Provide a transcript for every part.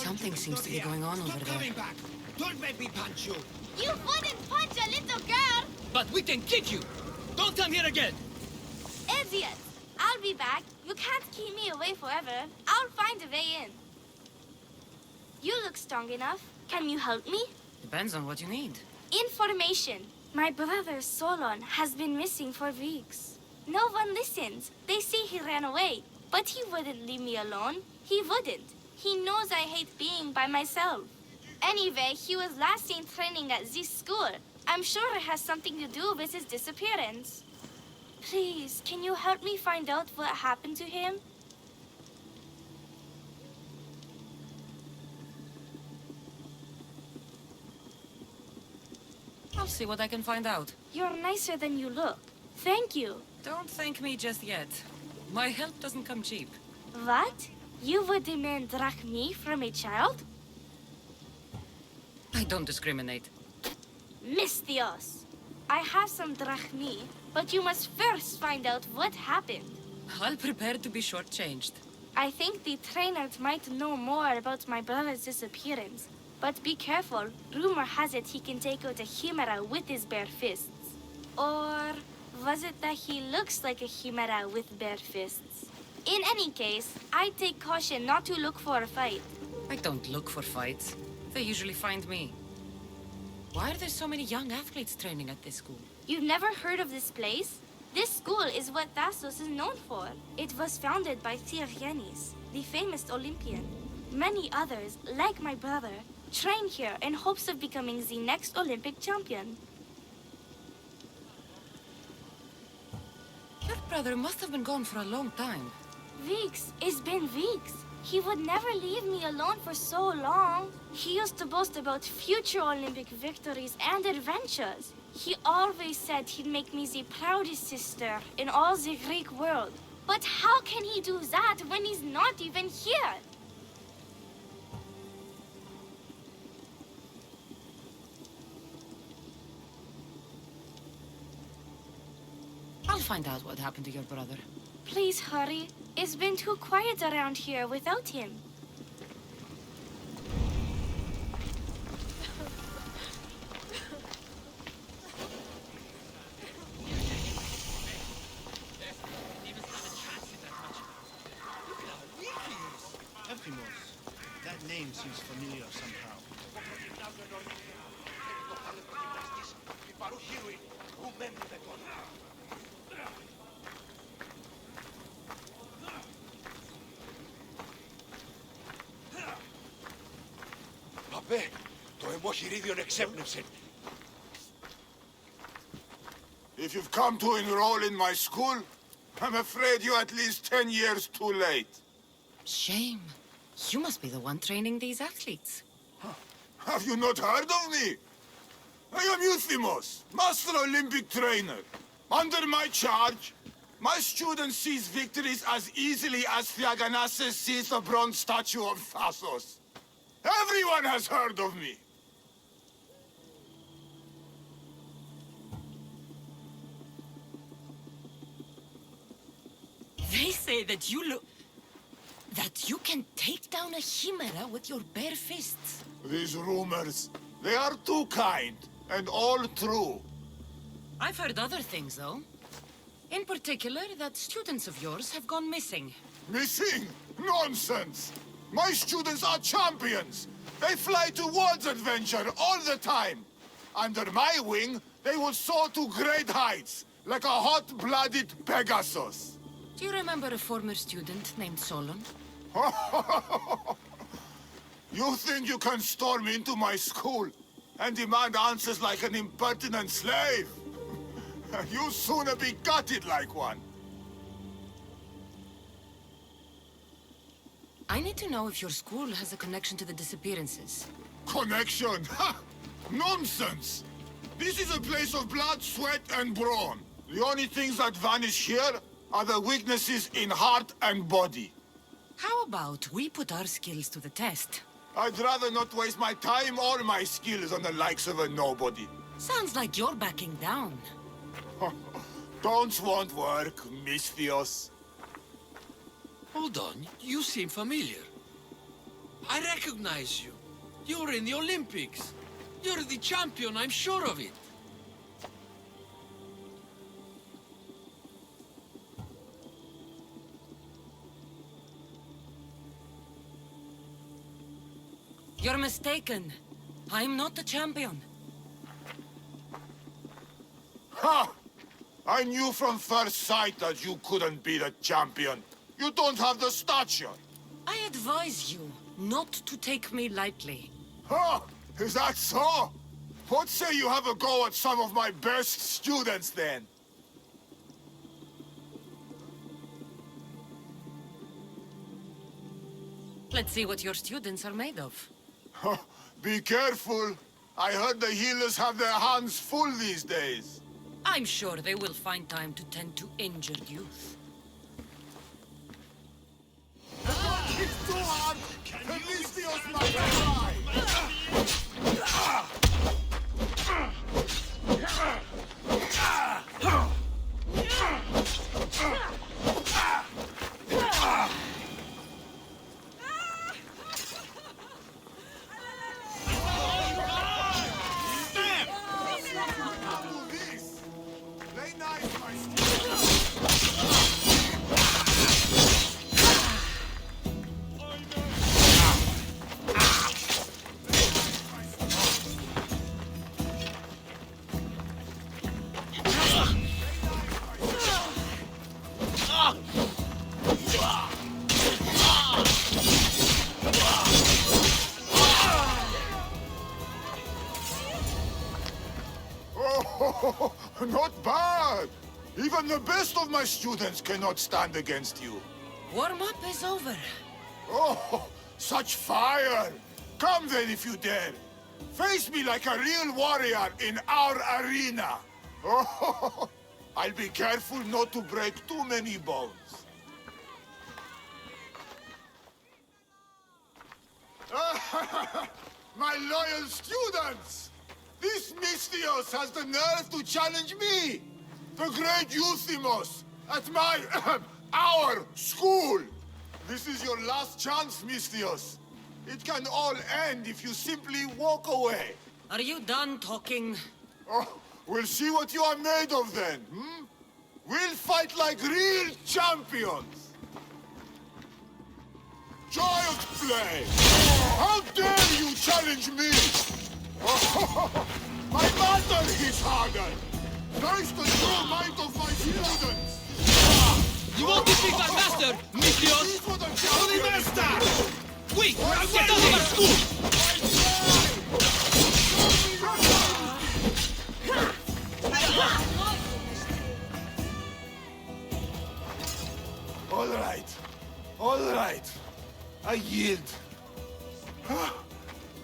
Something seems to be going on over there. Coming back. Don't make me punch you. You wouldn't punch a little girl! But we can kick you. Don't come here again. Idiot! I'll be back. You can't keep me away forever. I'll find a way in. You look strong enough. Can you help me? Depends on what you need. Information. My brother Solon has been missing for weeks. No one listens. They say he ran away. But he wouldn't leave me alone. He wouldn't. He knows I hate being by myself. Anyway, he was last seen training at this school. I'm sure it has something to do with his disappearance. Please, can you help me find out what happened to him? I'll see what I can find out. You're nicer than you look. Thank you. Don't thank me just yet. My help doesn't come cheap. What? You would demand drachmi from a child? I don't discriminate. Mystios. I have some drachmi, but you must first find out what happened. I'll prepare to be shortchanged. I think the trainers might know more about my brother's disappearance. But be careful. Rumor has it he can take out a chimera with his bare fists. Or was it that he looks like a chimera with bare fists? In any case, I'd take caution not to look for a fight. I don't look for fights. They usually find me. Why are there so many young athletes training at this school? You've never heard of this place? This school is what Thassos is known for. It was founded by Theogenes, the famous Olympian. Many others, like my brother, train here in hopes of becoming the next Olympic champion. Your brother must have been gone for a long time. Weeks. It's been weeks. He would never leave me alone for so long. He used to boast about future Olympic victories and adventures. He always said he'd make me the proudest sister in all the Greek world. But how can he do that when he's not even here? I'll find out what happened to your brother. Please hurry. It's been too quiet around here without him. That name seems familiar somehow. Παπέ, το αιμοχειρίδιον εξέπνευσε. If you've come to enroll in my school, I'm afraid you're at least 10 years too late. Shame. You must be the one training these athletes. Have you not heard of me? I am Euthymos, Master Olympic Trainer. Under my charge, my students seize victories as easily as Theaganasses sees the bronze statue of Thassos. Everyone has heard of me. They say that you can take down a chimera with your bare fists. These rumors, they are too kind and all true. I've heard other things, though. In particular, that students of yours have gone missing. Missing? Nonsense! My students are champions! They fly towards adventure all the time! Under my wing, they will soar to great heights, like a hot-blooded Pegasus. Do you remember a former student named Solon? You think you can storm into my school and demand answers like an impertinent slave? You'll sooner be gutted like one. I need to know if your school has a connection to the disappearances. Connection? Ha! Nonsense! This is a place of blood, sweat, and brawn. The only things that vanish here are the weaknesses in heart and body. How about we put our skills to the test? I'd rather not waste my time or my skills on the likes of a nobody. Sounds like you're backing down. Don't want work, Mystios. Hold on, you seem familiar. I recognize you. You're in the Olympics. You're the champion, I'm sure of it. You're mistaken. I'm not the champion. Ha! I knew from first sight that you couldn't be the champion. You don't have the stature. I advise you not to take me lightly. Ha! Is that so? What say you have a go at some of my best students, then? Let's see what your students are made of. Be careful. I heard the healers have their hands full these days. I'm sure they will find time to tend to injured youth. It's too hard! Felicios might die! Do this! Play nice, my student! Oh, not bad! Even the best of my students cannot stand against you. Warm-up is over. Oh, such fire! Come then if you dare. Face me like a real warrior in our arena. Oh, I'll be careful not to break too many bones. My loyal students! This Mystios has the nerve to challenge me, the great Euthymos, at my, our school. This is your last chance, Mystios. It can all end if you simply walk away. Are you done talking? Oh, we'll see what you are made of then, hmm? We'll fight like real champions. Child play! How dare you challenge me? Oh, my mother is harder! Nice the true might of my students! You want to defeat my master, Mystios? These were the Holy champions! master! Quick, now get out of our school! All right. I yield.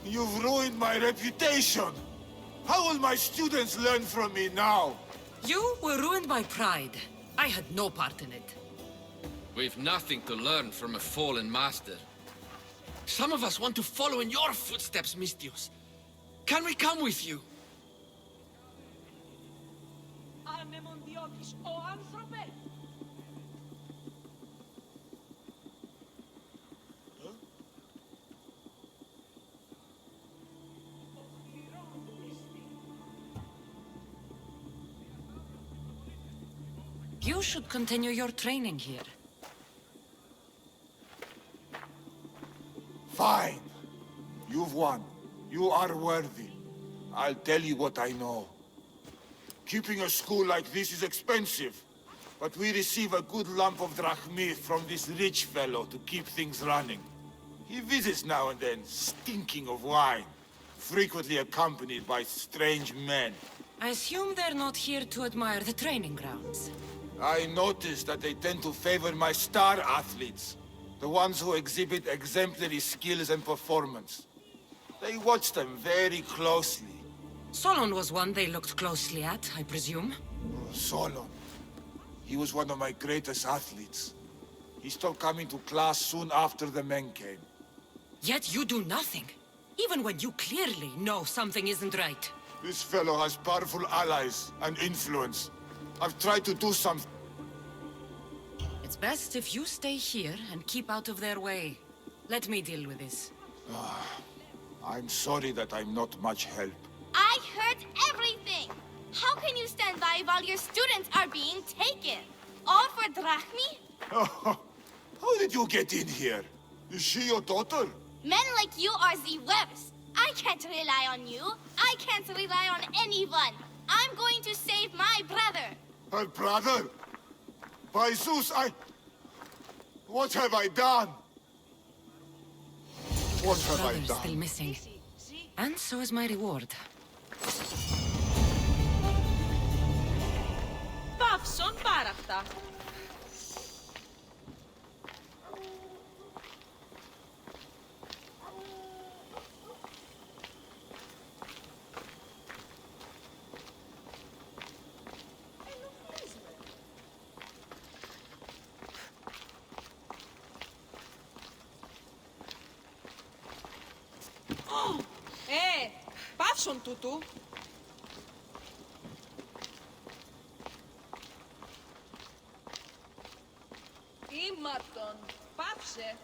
You've ruined my reputation. How will my students learn from me now? You were ruined by pride. I had no part in it. We've nothing to learn from a fallen master. Some of us want to follow in your footsteps, Mystios. Can we come with you? You should continue your training here. Fine. You've won. You are worthy. I'll tell you what I know. Keeping a school like this is expensive, but we receive a good lump of drachmi from this rich fellow to keep things running. He visits now and then, stinking of wine, frequently accompanied by strange men. I assume they're not here to admire the training grounds. I noticed that they tend to favor my star athletes, the ones who exhibit exemplary skills and performance. They watch them very closely. Solon was one they looked closely at, I presume. Solon. He was one of my greatest athletes. He stopped coming to class soon after the men came. Yet you do nothing, even when you clearly know something isn't right. This fellow has powerful allies and influence. I've tried to do something. It's best if you stay here and keep out of their way. Let me deal with this. I'm sorry that I'm not much help. I heard everything! How can you stand by while your students are being taken? All for drachmi? How did you get in here? Is she your daughter? Men like you are the worst. I can't rely on you. I can't rely on anyone. I'm going to save my brother. Her brother? By Zeus, what have I done? What have I Brother's done? still missing. And so is my reward. Παύσον πάραχτα. Παύσον τούτου. Ήμαρτον, πάψε.